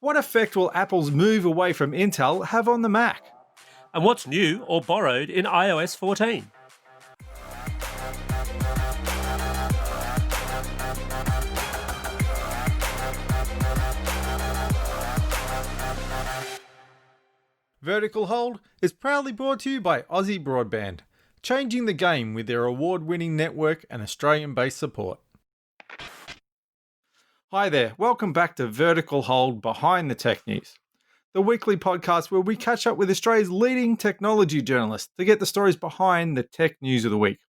What effect will Apple's move away from Intel have on the Mac? And what's new or borrowed in iOS 14? Vertical Hold is proudly brought to you by Aussie Broadband, changing the game with their award-winning network and Australian-based support. Hi there, welcome back to Vertical Hold Behind the Tech News, the weekly podcast where we catch up with Australia's leading technology journalists to get the stories behind the tech news of the week.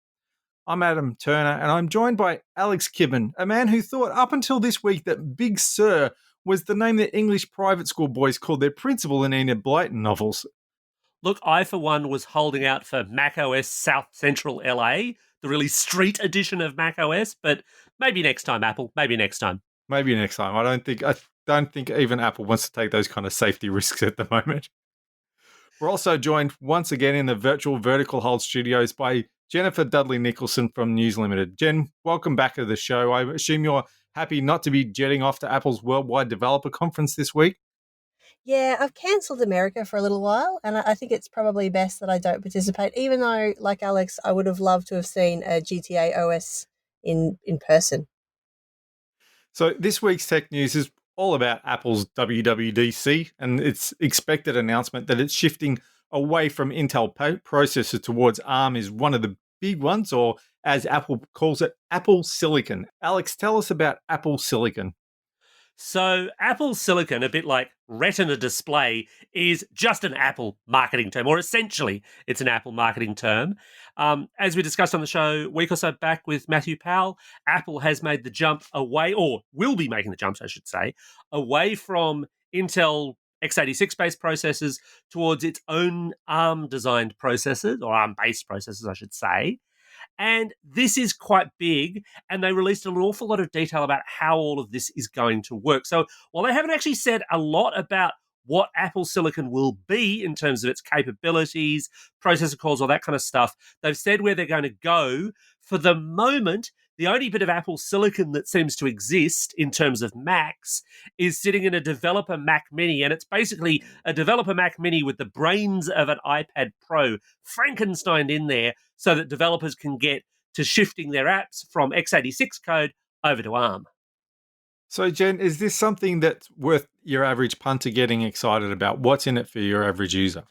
I'm Adam Turner and I'm joined by Alex Kibben, a man who thought up until this week that Big Sur was the name that English private school boys called their principal in Enid Blyton novels. Look, I for one was holding out for macOS South Central LA, the really street edition of macOS, but maybe next time, Apple, maybe next time. Maybe next time. I don't think even Apple wants to take those kind of safety risks at the moment. We're also joined once again in the virtual Vertical Hold studios by Jennifer Dudley-Nicholson from News Limited. Jen, welcome back to the show. I assume you're happy not to be jetting off to Apple's Worldwide Developer Conference this week? Yeah, I've cancelled America for a little while, and I think it's probably best that I don't participate, even though, like Alex, I would have loved to have seen a GTA OS in person. So this week's tech news is all about Apple's WWDC and its expected announcement that it's shifting away from Intel processors towards ARM is one of the big ones, or as Apple calls it, Apple Silicon. Alex, tell us about Apple Silicon. So Apple Silicon, a bit like Retina display, is just an Apple marketing term, or essentially it's an Apple marketing term. As we discussed on the show a week or so back with Matthew Powell, Apple has made the jump away, or will be making the jump, I should say, away from Intel x86-based processors towards its own ARM-designed processors, or ARM-based processors, I should say. And this is quite big, and they released an awful lot of detail about how all of this is going to work. So while they haven't actually said a lot about what Apple Silicon will be in terms of its capabilities, processor cores, all that kind of stuff, they've said where they're going to go. For the moment, the only bit of Apple Silicon that seems to exist in terms of Macs is sitting in a developer Mac Mini, and it's basically a developer Mac Mini with the brains of an iPad Pro Frankensteined in there so that developers can get to shifting their apps from x86 code over to ARM. So, Jen, is this something that's worth your average punter getting excited about? What's in it for your average user?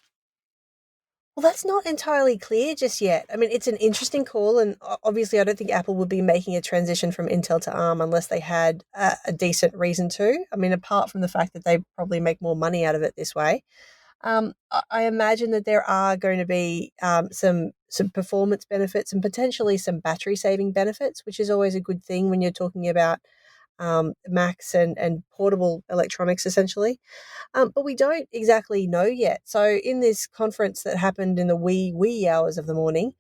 Well, that's not entirely clear just yet. I mean, it's an interesting call, and obviously I don't think Apple would be making a transition from Intel to ARM unless they had a decent reason to. I mean, apart from the fact that they probably make more money out of it this way. I imagine that there are going to be some performance benefits and potentially some battery saving benefits, which is always a good thing when you're talking about Macs and portable electronics, essentially. But we don't exactly know yet. So in this conference that happened in the wee hours of the morning,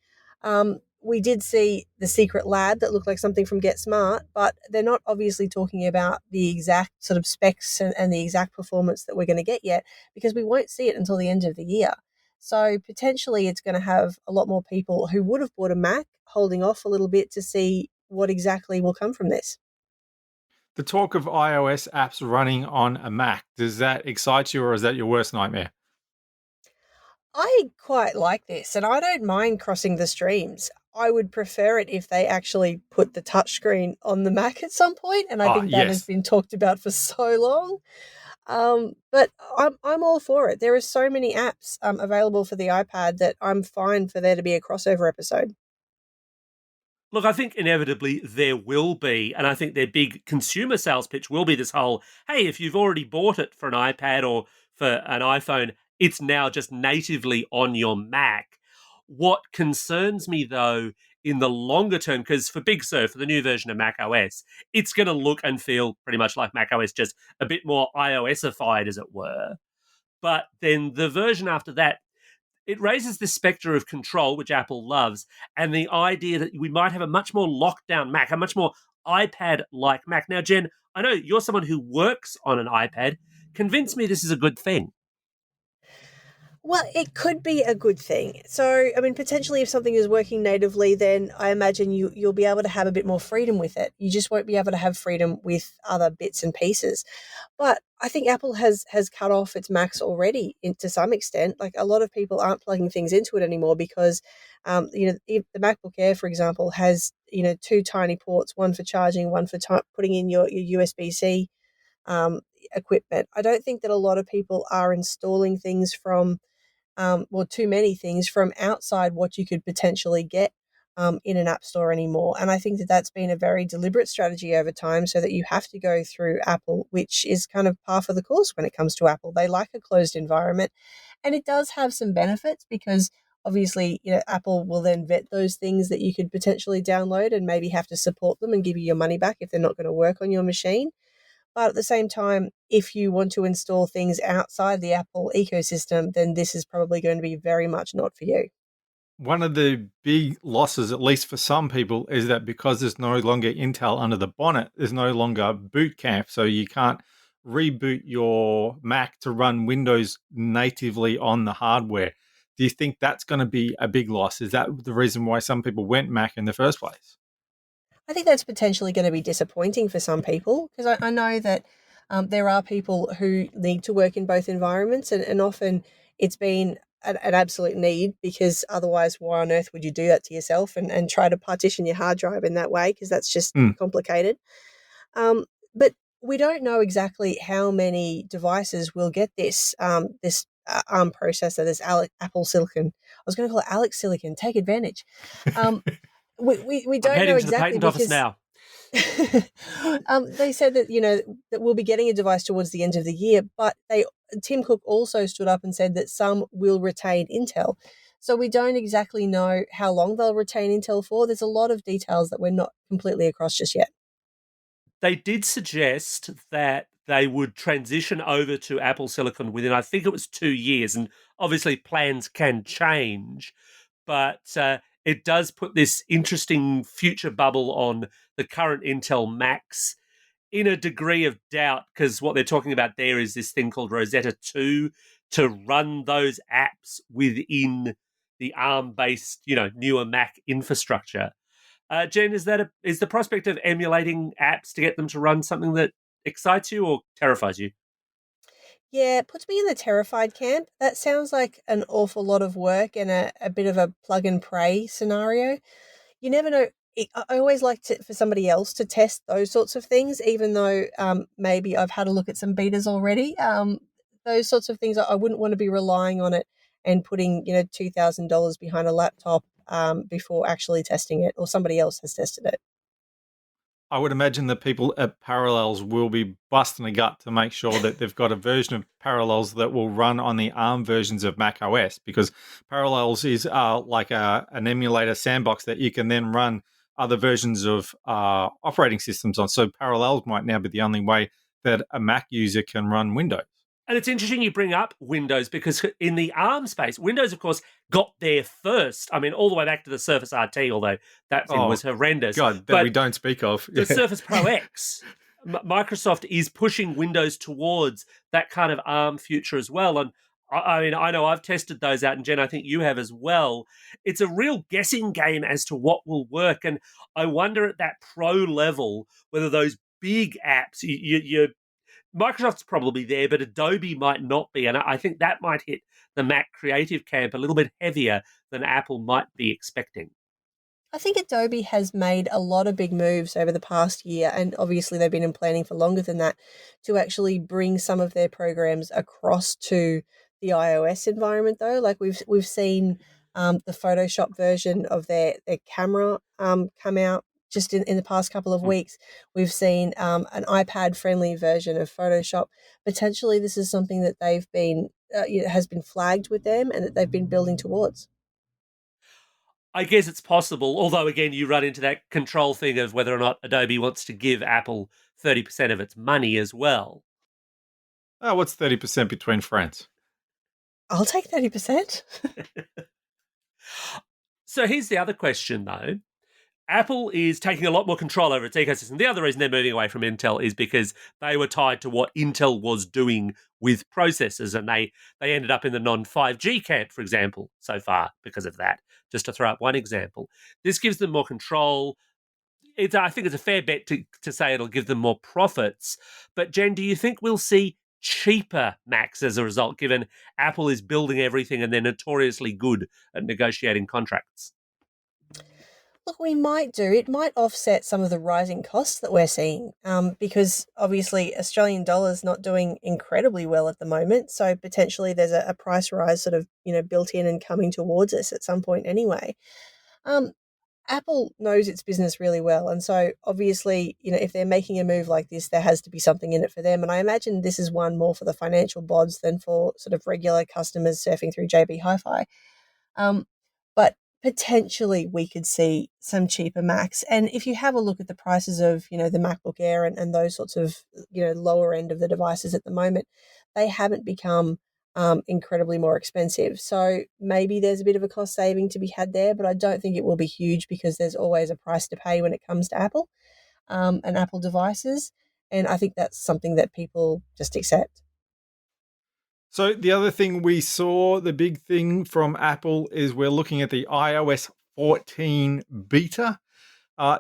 we did see the secret lab that looked like something from Get Smart, but they're not obviously talking about the exact sort of specs and the exact performance that we're going to get yet, because we won't see it until the end of the year. So potentially it's going to have a lot more people who would have bought a Mac holding off a little bit to see what exactly will come from this. The talk of iOS apps running on a Mac, does that excite you or is that your worst nightmare? I quite like this, and I don't mind crossing the streams. I would prefer it if they actually put the touchscreen on the Mac at some point, and I think that has been talked about for so long. But I'm all for it. There are so many apps available for the iPad that I'm fine for there to be a crossover episode. Look, I think inevitably there will be, and I think their big consumer sales pitch will be this whole, hey, if you've already bought it for an iPad or for an iPhone, it's now just natively on your Mac. What concerns me, though, in the longer term, because for Big Sur, for the new version of Mac OS, it's going to look and feel pretty much like Mac OS, just a bit more iOS-ified, as it were. But then the version after that, it raises the spectre of control, which Apple loves, and the idea that we might have a much more locked down Mac, a much more iPad-like Mac. Now, Jen, I know you're someone who works on an iPad. Convince me this is a good thing. Well, it could be a good thing. So, I mean, potentially if something is working natively, then I imagine you'll be able to have a bit more freedom with it. You just won't be able to have freedom with other bits and pieces. But I think Apple has cut off its Macs already to some extent. Like a lot of people aren't plugging things into it anymore because, the MacBook Air, for example, has two tiny ports, one for charging, one for putting in your USB-C um, equipment. I don't think that a lot of people are installing things from too many things from outside what you could potentially get in an app store anymore. And I think that that's been a very deliberate strategy over time so that you have to go through Apple, which is kind of par for the course when it comes to Apple. They like a closed environment. And it does have some benefits because obviously, Apple will then vet those things that you could potentially download and maybe have to support them and give you your money back if they're not going to work on your machine. But at the same time, if you want to install things outside the Apple ecosystem, then this is probably going to be very much not for you. One of the big losses, at least for some people, is that because there's no longer Intel under the bonnet, there's no longer boot camp. So you can't reboot your Mac to run Windows natively on the hardware. Do you think that's going to be a big loss? Is that the reason why some people went Mac in the first place? I think that's potentially going to be disappointing for some people because I know that there are people who need to work in both environments, and often it's been an absolute need because otherwise, why on earth would you do that to yourself and try to partition your hard drive in that way? Because that's just complicated. But we don't know exactly how many devices will get this ARM processor, this Apple Silicon. I was going to call it Alex Silicon. Take advantage. We don't I'm heading know to the exactly patent office because now. they said that that we'll be getting a device towards the end of the year, but Tim Cook also stood up and said that some will retain Intel. So we don't exactly know how long they'll retain Intel for. There's a lot of details that we're not completely across just yet. They did suggest that they would transition over to Apple Silicon within, I think it was 2 years. And obviously, plans can change, but it does put this interesting future bubble on the current Intel Macs in a degree of doubt because what they're talking about there is this thing called Rosetta 2 to run those apps within the ARM-based, newer Mac infrastructure. Jen, is the prospect of emulating apps to get them to run something that excites you or terrifies you? Yeah, it puts me in the terrified camp. That sounds like an awful lot of work and a bit of a plug and pray scenario. You never know. I always like for somebody else to test those sorts of things, even though maybe I've had a look at some betas already. Those sorts of things, I wouldn't want to be relying on it and putting $2,000 behind a laptop before actually testing it, or somebody else has tested it. I would imagine that people at Parallels will be busting a gut to make sure that they've got a version of Parallels that will run on the ARM versions of Mac OS, because Parallels is like an emulator sandbox that you can then run other versions of operating systems on. So Parallels might now be the only way that a Mac user can run Windows. And it's interesting you bring up Windows because in the ARM space, Windows, of course, got there first. I mean, all the way back to the Surface RT, although that thing was horrendous. God, that we don't speak of. The Surface Pro X, Microsoft is pushing Windows towards that kind of ARM future as well. And I mean, I know I've tested those out, and Jen, I think you have as well. It's a real guessing game as to what will work. And I wonder at that pro level whether those big apps, Microsoft's probably there, but Adobe might not be. And I think that might hit the Mac creative camp a little bit heavier than Apple might be expecting. I think Adobe has made a lot of big moves over the past year, and obviously they've been in planning for longer than that, to actually bring some of their programs across to the iOS environment. Though, like we've seen the Photoshop version of their camera come out just in the past couple of weeks. We've seen an iPad-friendly version of Photoshop. Potentially, this is something that they've been has been flagged with them, and that they've been building towards. I guess it's possible, although, again, you run into that control thing of whether or not Adobe wants to give Apple 30% of its money as well. Oh, what's 30% between friends? I'll take 30%. So here's the other question, though. Apple is taking a lot more control over its ecosystem. The other reason they're moving away from Intel is because they were tied to what Intel was doing with processors, and they ended up in the non-5G camp, for example, so far because of that, just to throw up one example. This gives them more control. I think it's a fair bet to say it'll give them more profits. But Jen, do you think we'll see cheaper Macs as a result, given Apple is building everything and they're notoriously good at negotiating contracts? Look, we might do. It might offset some of the rising costs that we're seeing, because obviously Australian dollar's not doing incredibly well at the moment. So potentially there's a price rise sort of, built in and coming towards us at some point anyway. Um, Apple knows its business really well. And so obviously, if they're making a move like this, there has to be something in it for them. And I imagine this is one more for the financial bods than for sort of regular customers surfing through JB Hi-Fi. But potentially we could see some cheaper Macs. And if you have a look at the prices of, the MacBook Air and those sorts of, lower end of the devices at the moment, they haven't become incredibly more expensive. So maybe there's a bit of a cost saving to be had there, but I don't think it will be huge because there's always a price to pay when it comes to Apple and Apple devices. And I think that's something that people just accept. So the other thing we saw, the big thing from Apple, is we're looking at the iOS 14 beta.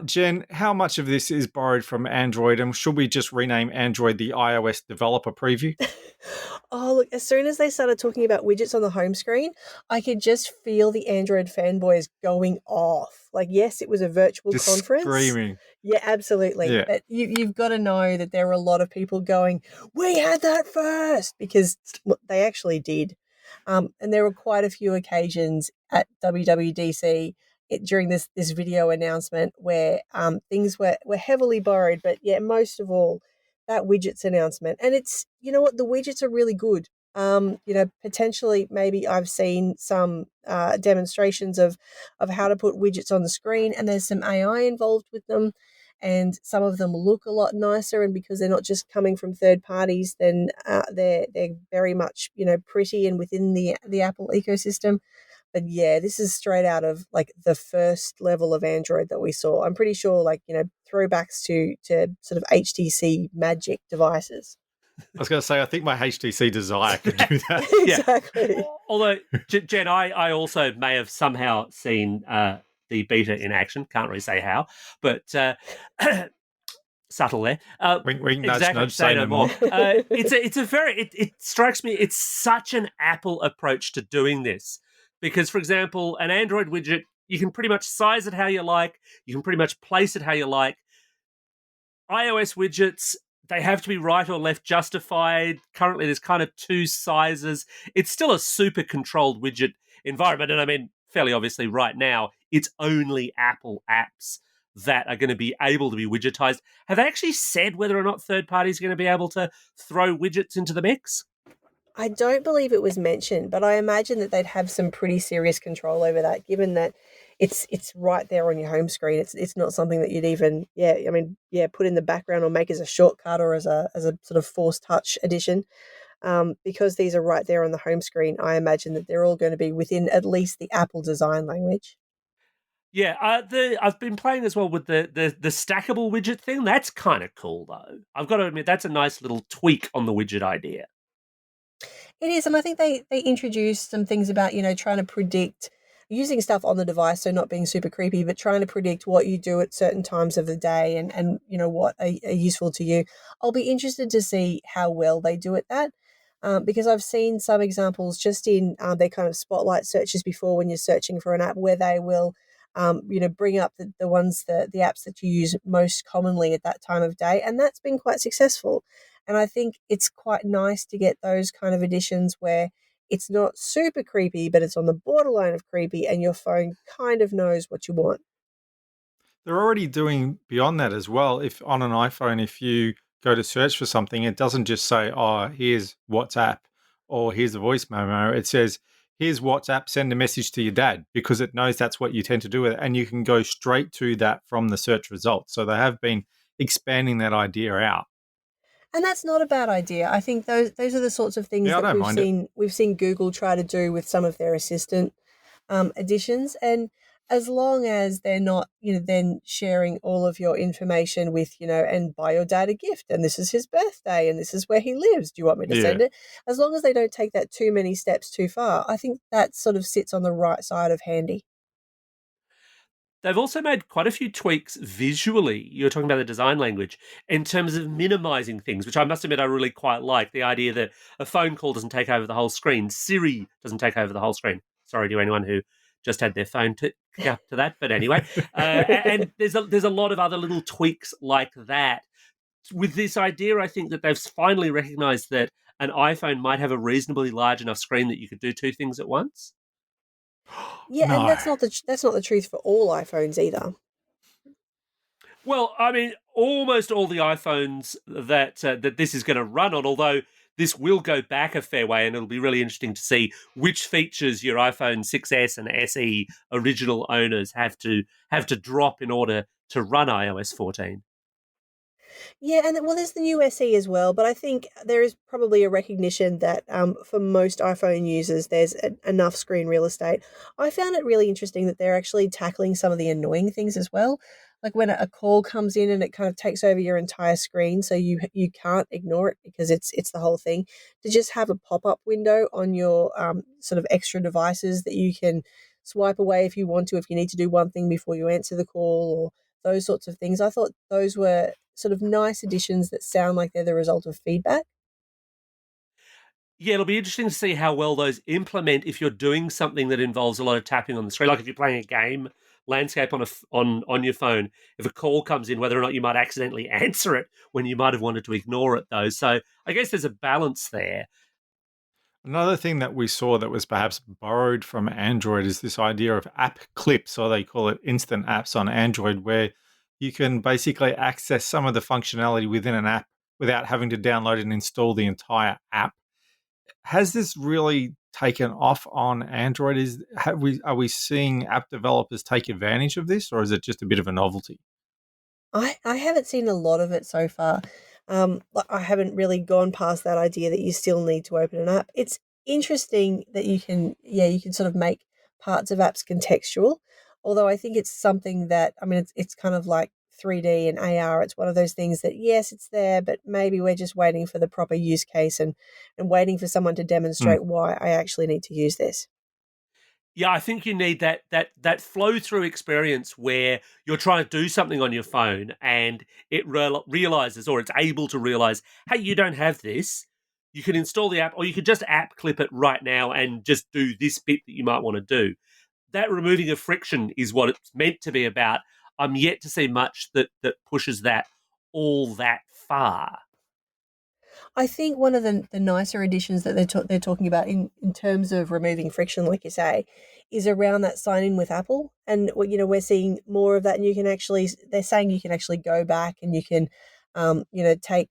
Jen, how much of this is borrowed from Android, and should we just rename Android the iOS developer preview? Oh, look, as soon as they started talking about widgets on the home screen, I could just feel the Android fanboys going off. Like, yes, it was a virtual Just conference. screaming. Yeah, absolutely. Yeah. But you've got to know that there were a lot of people going, we had that first, because they actually did. And there were quite a few occasions at WWDC during this video announcement where things were heavily borrowed. But yeah, most of all, that widgets announcement. And it's, you know what, the widgets are really good. Potentially maybe I've seen some demonstrations of how to put widgets on the screen, and there's some AI involved with them, and some of them look a lot nicer, and because they're not just coming from third parties, then they're very much pretty and within the Apple ecosystem. But yeah, this is straight out of like the first level of Android that we saw. I'm pretty sure throwbacks to sort of HTC Magic devices. I was going to say, I think my HTC Desire could do that. Exactly. Yeah. Although, Jen, I also may have somehow seen the beta in action. Can't really say how, but subtle there. Wink, wink, nudge, exactly. nudge, say no more. It strikes me, it's such an Apple approach to doing this. Because, for example, an Android widget, you can pretty much size it how you like. You can pretty much place it how you like. iOS widgets, they have to be right or left justified. Currently, there's kind of two sizes. It's still a super controlled widget environment. And I mean, fairly obviously right now, it's only Apple apps that are going to be able to be widgetized. Have they actually said whether or not third parties are going to be able to throw widgets into the mix? I don't believe it was mentioned, but I imagine that they'd have some pretty serious control over that, given that it's right there on your home screen. It's not something that you'd even put in the background or make as a shortcut or as a sort of force touch addition. Because these are right there on the home screen, I imagine that they're all going to be within at least the Apple design language. Yeah, I've been playing as well with the stackable widget thing. That's kind of cool, though. I've got to admit, that's a nice little tweak on the widget idea. It is, and I think they introduced some things about, trying to predict using stuff on the device, so not being super creepy, but trying to predict what you do at certain times of the day and what are useful to you. I'll be interested to see how well they do at that. Because I've seen some examples just in their kind of spotlight searches before when you're searching for an app where they will, bring up the apps that you use most commonly at that time of day. And that's been quite successful. And I think it's quite nice to get those kind of additions where it's not super creepy, but it's on the borderline of creepy and your phone kind of knows what you want. They're already doing beyond that as well. If on an iPhone, if you go to search for something, it doesn't just say, oh, here's WhatsApp or here's a voice memo. It says, here's WhatsApp, send a message to your dad, because it knows that's what you tend to do with it. And you can go straight to that from the search results. So they have been expanding that idea out. And that's not a bad idea. I think those are the sorts of things that we've seen Google try to do with some of their assistant additions. And as long as they're not, then sharing all of your information with, and buy your dad a gift, and this is his birthday, and this is where he lives. Do you want me to Yeah. send it? As long as they don't take that too many steps too far, I think that sort of sits on the right side of handy. They've also made quite a few tweaks visually. You're talking about the design language in terms of minimizing things, which I must admit I really quite like. The idea that a phone call doesn't take over the whole screen, Siri doesn't take over the whole screen. Sorry to anyone who just had their phone up to that, but anyway. And there's a lot of other little tweaks like that. With this idea, I think that they've finally recognized that an iPhone might have a reasonably large enough screen that you could do two things at once. Yeah, and No. that's not the truth for all iPhones either. Well, I mean, almost all the iPhones that this is going to run on, although this will go back a fair way, and it'll be really interesting to see which features your iPhone 6S and SE original owners have to drop in order to run iOS 14. Yeah, and well, there's the new SE as well, but I think there is probably a recognition that for most iPhone users, there's enough screen real estate. I found it really interesting that they're actually tackling some of the annoying things as well, like when a call comes in and it kind of takes over your entire screen, so you can't ignore it because it's the whole thing. To just have a pop up window on your sort of extra devices that you can swipe away if you want to, if you need to do one thing before you answer the call, or those sorts of things. I thought those were sort of nice additions that sound like they're the result of feedback. Yeah, it'll be interesting to see how well those implement if you're doing something that involves a lot of tapping on the screen, like if you're playing a game landscape on your phone. If a call comes in, whether or not you might accidentally answer it when you might have wanted to ignore it, though. So I guess there's a balance there. Another thing that we saw that was perhaps borrowed from Android is this idea of app clips, or they call it instant apps on Android, where you can basically access some of the functionality within an app without having to download and install the entire app. Has this really taken off on Android? Are we seeing app developers take advantage of this, or is it just a bit of a novelty? I haven't seen a lot of it so far. I haven't really gone past that idea that you still need to open an app. It's interesting that you can sort of make parts of apps contextual. Although I think it's something that, I mean, it's kind of like 3D and AR. It's one of those things that, yes, it's there, but maybe we're just waiting for the proper use case and waiting for someone to Hmm. demonstrate why I actually need to use this. Yeah, I think you need that flow through experience where you're trying to do something on your phone and it realizes, or it's able to realize, hey, you don't have this. You can install the app, or you could just app clip it right now and just do this bit that you might want to do. That removing of friction is what it's meant to be about. I'm yet to see much that pushes that all that far. I think one of the nicer additions that they're talking about in terms of removing friction, like you say, is around that sign in with Apple, and we're seeing more of that. And you can actually, they're saying you can actually go back and you can, take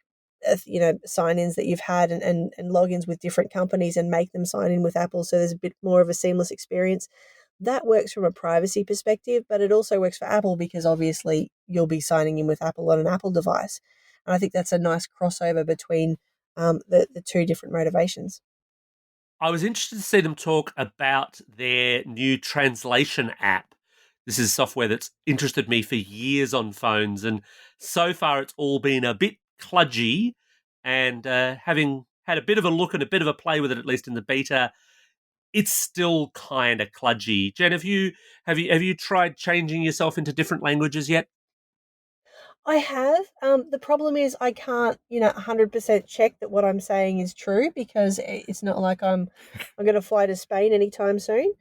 sign ins that you've had and logins with different companies and make them sign in with Apple, so there's a bit more of a seamless experience. That works from a privacy perspective, but it also works for Apple because obviously you'll be signing in with Apple on an Apple device. And I think that's a nice crossover between the two different motivations. I was interested to see them talk about their new translation app. This is software that's interested me for years on phones, and so far it's all been a bit kludgy. And having had a bit of a look and a bit of a play with it, at least in the beta, it's still kind of kludgy. Jen, have you tried changing yourself into different languages yet? I have. The problem is I can't, 100% check that what I'm saying is true because it's not like I'm going to fly to Spain anytime soon.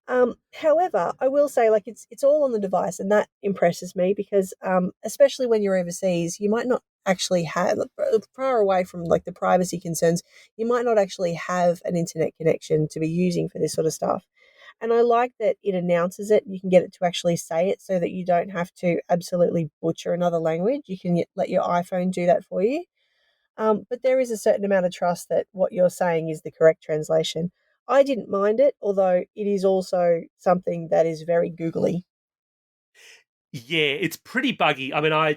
However, I will say, like, it's all on the device, and that impresses me because, especially when you're overseas, you might not actually have, like, far away from like the privacy concerns, you might not actually have an internet connection to be using for this sort of stuff. And I like that it announces it. You can get it to actually say it so that you don't have to absolutely butcher another language. You can let your iPhone do that for you. But there is a certain amount of trust that what you're saying is the correct translation. I didn't mind it, although it is also something that is very googly. Yeah, it's pretty buggy. I mean,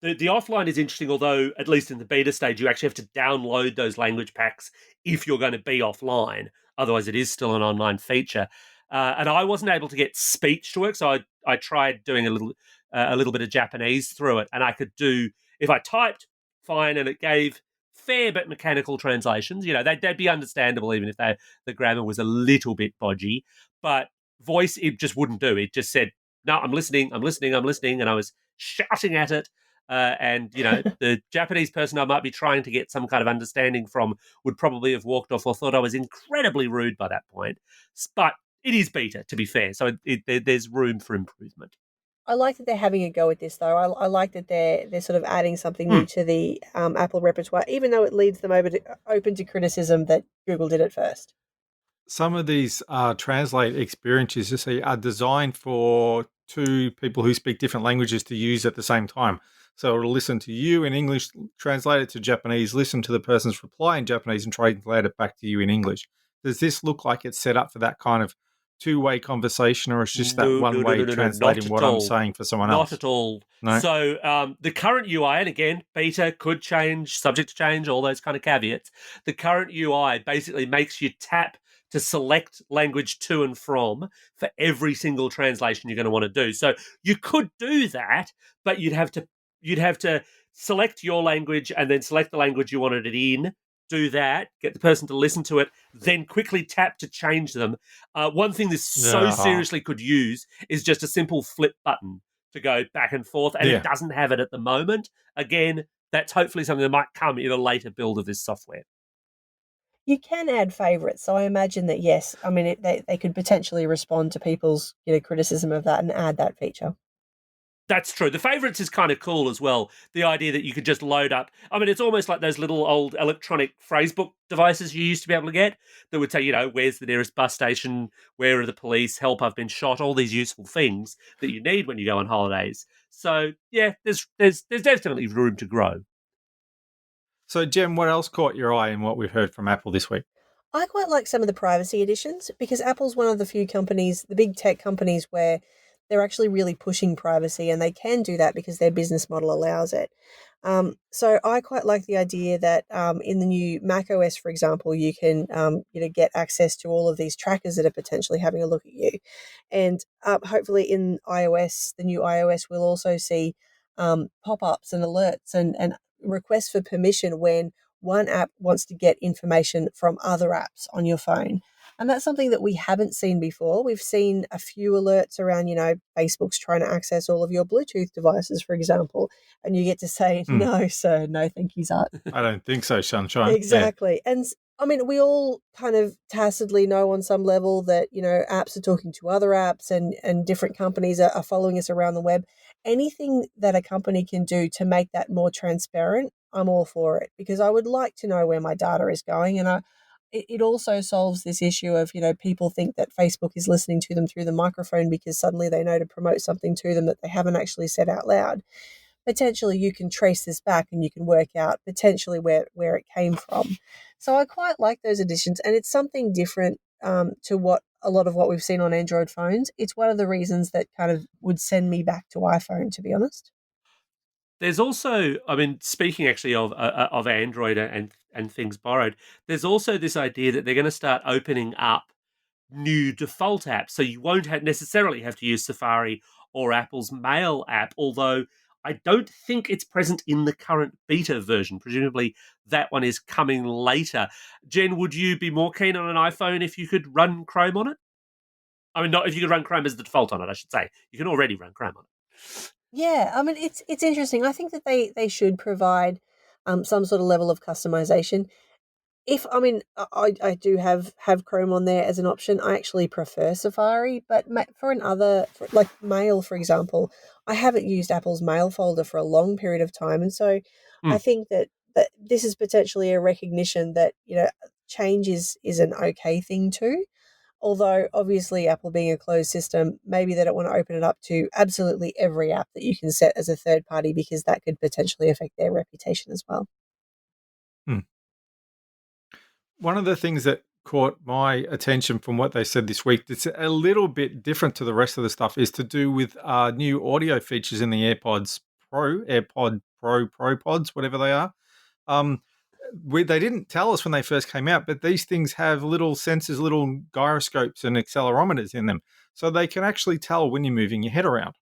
the offline is interesting, although at least in the beta stage, you actually have to download those language packs if you're going to be offline. Otherwise, it is still an online feature. and I wasn't able to get speech to work, so I tried doing a little bit of Japanese through it, and I could do, if I typed, fine, and it gave fair but mechanical translations. They'd be understandable even if the grammar was a little bit bodgy. But voice, it just wouldn't do. It just said, "No, I'm listening, I'm listening, I'm listening," and I was shouting at it. And the Japanese person I might be trying to get some kind of understanding from would probably have walked off or thought I was incredibly rude by that point. But it is beta, to be fair, so there's room for improvement. I like that they're having a go at this, though. I like that they're sort of adding something new to the Apple repertoire, even though it leaves them open to criticism that Google did it first. Some of these translate experiences, you see, are designed for two people who speak different languages to use at the same time. So it'll listen to you in English, translate it to Japanese, listen to the person's reply in Japanese, and translate it back to you in English. Does this look like it's set up for that kind of two-way conversation, or it's just that one-way translating what I'm saying for someone else? Not at all. No? So the current UI, and again, beta could change, subject to change, all those kind of caveats. The current UI basically makes you tap to select language to and from for every single translation you're going to want to do. So you could do that, but you'd have to select your language and then select the language you wanted it in, do that, get the person to listen to it, then quickly tap to change them. One thing this so seriously could use is just a simple flip button to go back and forth, and it doesn't have it at the moment. Again, that's hopefully something that might come in a later build of this software. You can add favorites, so I imagine that, yes, I mean, they could potentially respond to people's criticism of that and add that feature. That's true. The favorites is kind of cool as well. The idea that you could just load up. I mean, it's almost like those little old electronic phrasebook devices you used to be able to get that would say, where's the nearest bus station? Where are the police? Help, I've been shot. All these useful things that you need when you go on holidays. So, yeah, there's definitely room to grow. So, Jen, what else caught your eye in what we've heard from Apple this week? I quite like some of the privacy editions because Apple's one of the few companies, the big tech companies, where they're actually really pushing privacy, and they can do that because their business model allows it. So I quite like the idea that in the new macOS, for example, you can get access to all of these trackers that are potentially having a look at you, and hopefully in iOS, the new iOS, we'll also see pop-ups and alerts and requests for permission when one app wants to get information from other apps on your phone. And that's something that we haven't seen before. We've seen a few alerts around, Facebook's trying to access all of your Bluetooth devices, for example, and you get to say, no, sir, no, thank you, sir. I don't think so, Sunshine. Exactly. Yeah. And I mean, we all kind of tacitly know on some level that, apps are talking to other apps and different companies are following us around the web. Anything that a company can do to make that more transparent, I'm all for it, because I would like to know where my data is going. And it also solves this issue of, people think that Facebook is listening to them through the microphone because suddenly they know to promote something to them that they haven't actually said out loud. Potentially you can trace this back and you can work out potentially where it came from. So I quite like those additions, and it's something different to what a lot of what we've seen on Android phones. It's one of the reasons that kind of would send me back to iPhone, to be honest. There's also, I mean, speaking actually of Android and things borrowed, there's also this idea that they're going to start opening up new default apps, so you won't necessarily have to use Safari or Apple's Mail app, although I don't think it's present in the current beta version. Presumably that one is coming later. Jen, would you be more keen on an iPhone if you could run Chrome on it? I mean, not if you could run Chrome as the default on it, I should say. You can already run Chrome on it. Yeah, I mean, it's interesting. I think that they should provide some sort of level of customization. I do have Chrome on there as an option. I actually prefer Safari, but for like Mail, for example, I haven't used Apple's Mail folder for a long period of time. And so I think that this is potentially a recognition that, change is an okay thing too. Although, obviously, Apple being a closed system, maybe they don't want to open it up to absolutely every app that you can set as a third party, because that could potentially affect their reputation as well. One of the things that caught my attention from what they said this week that's a little bit different to the rest of the stuff is to do with new audio features in the AirPods Pro, AirPod Pro, ProPods, whatever they are. they didn't tell us when they first came out, but these things have little sensors, little gyroscopes and accelerometers in them. So they can actually tell when you're moving your head around.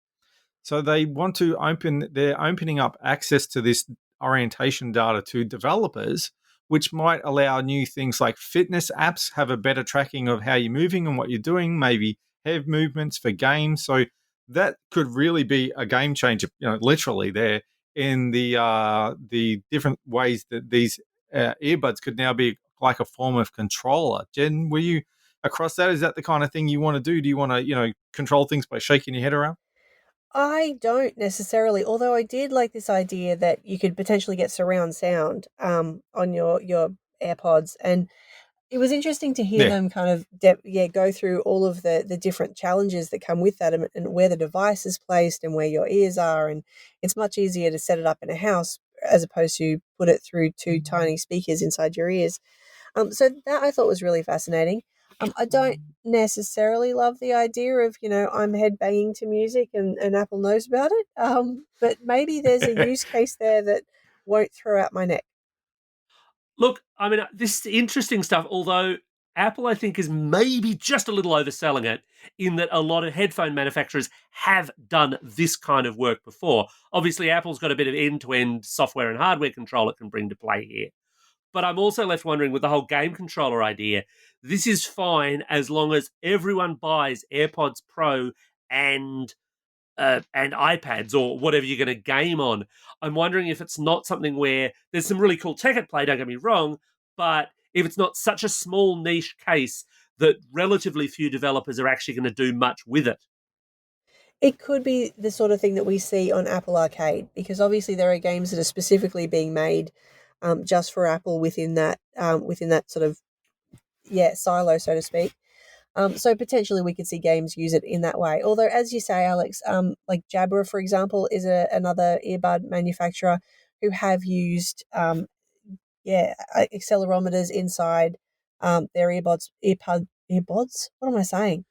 So they're opening up access to this orientation data to developers, which might allow new things like fitness apps have a better tracking of how you're moving and what you're doing, maybe head movements for games. So that could really be a game changer, literally there in the different ways that these earbuds could now be like a form of controller. Jen, were you across that? Is that the kind of thing you want to do? Do you want to, control things by shaking your head around? I don't necessarily, although I did like this idea that you could potentially get surround sound on your AirPods, and it was interesting to hear Yeah. them kind of go through all of the different challenges that come with that, and where the device is placed and where your ears are, and it's much easier to set it up in a house as opposed to put it through two tiny speakers inside your ears. So that I thought was really fascinating. I don't necessarily love the idea of, I'm head banging to music and Apple knows about it. But maybe there's a use case there that won't throw out my neck. Look, I mean, this is interesting stuff, although Apple, I think, is maybe just a little overselling it in that a lot of headphone manufacturers have done this kind of work before. Obviously, Apple's got a bit of end-to-end software and hardware control it can bring to play here. But I'm also left wondering with the whole game controller idea, this is fine as long as everyone buys AirPods Pro and iPads or whatever you're going to game on. I'm wondering if it's not something where there's some really cool tech at play, don't get me wrong, but if it's not such a small niche case that relatively few developers are actually going to do much with it. It could be the sort of thing that we see on Apple Arcade, because obviously there are games that are specifically being made just for Apple within that sort of silo, so to speak. So potentially we could see games use it in that way. Although, as you say, Alex, like Jabra, for example, is another earbud manufacturer who have used accelerometers inside their earbuds. What am I saying?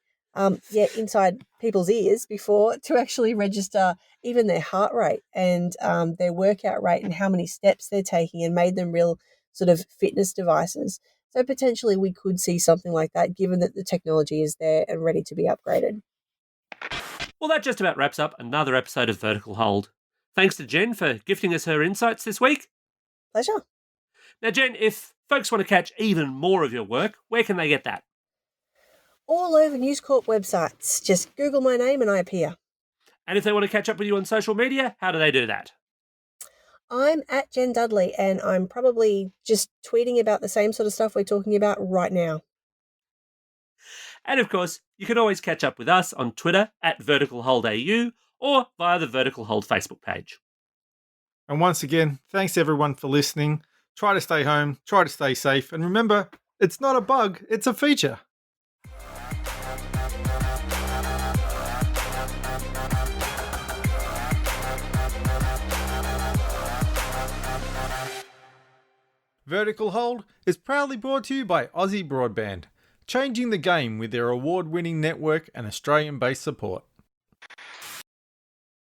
Inside people's ears before to actually register even their heart rate and their workout rate and how many steps they're taking, and made them real sort of fitness devices. So potentially we could see something like that, given that the technology is there and ready to be upgraded. Well, that just about wraps up another episode of Vertical Hold. Thanks to Jen for gifting us her insights this week. Pleasure. Now, Jen, if folks want to catch even more of your work, where can they get that? All over News Corp websites. Just Google my name and I appear. And if they want to catch up with you on social media, how do they do that? I'm at Jen Dudley, and I'm probably just tweeting about the same sort of stuff we're talking about right now. And of course, you can always catch up with us on Twitter at VerticalHoldAU or via the Vertical Hold Facebook page. And once again, thanks everyone for listening. Try to stay home, try to stay safe, and remember, it's not a bug, it's a feature. Vertical Hold is proudly brought to you by Aussie Broadband, changing the game with their award-winning network and Australian-based support.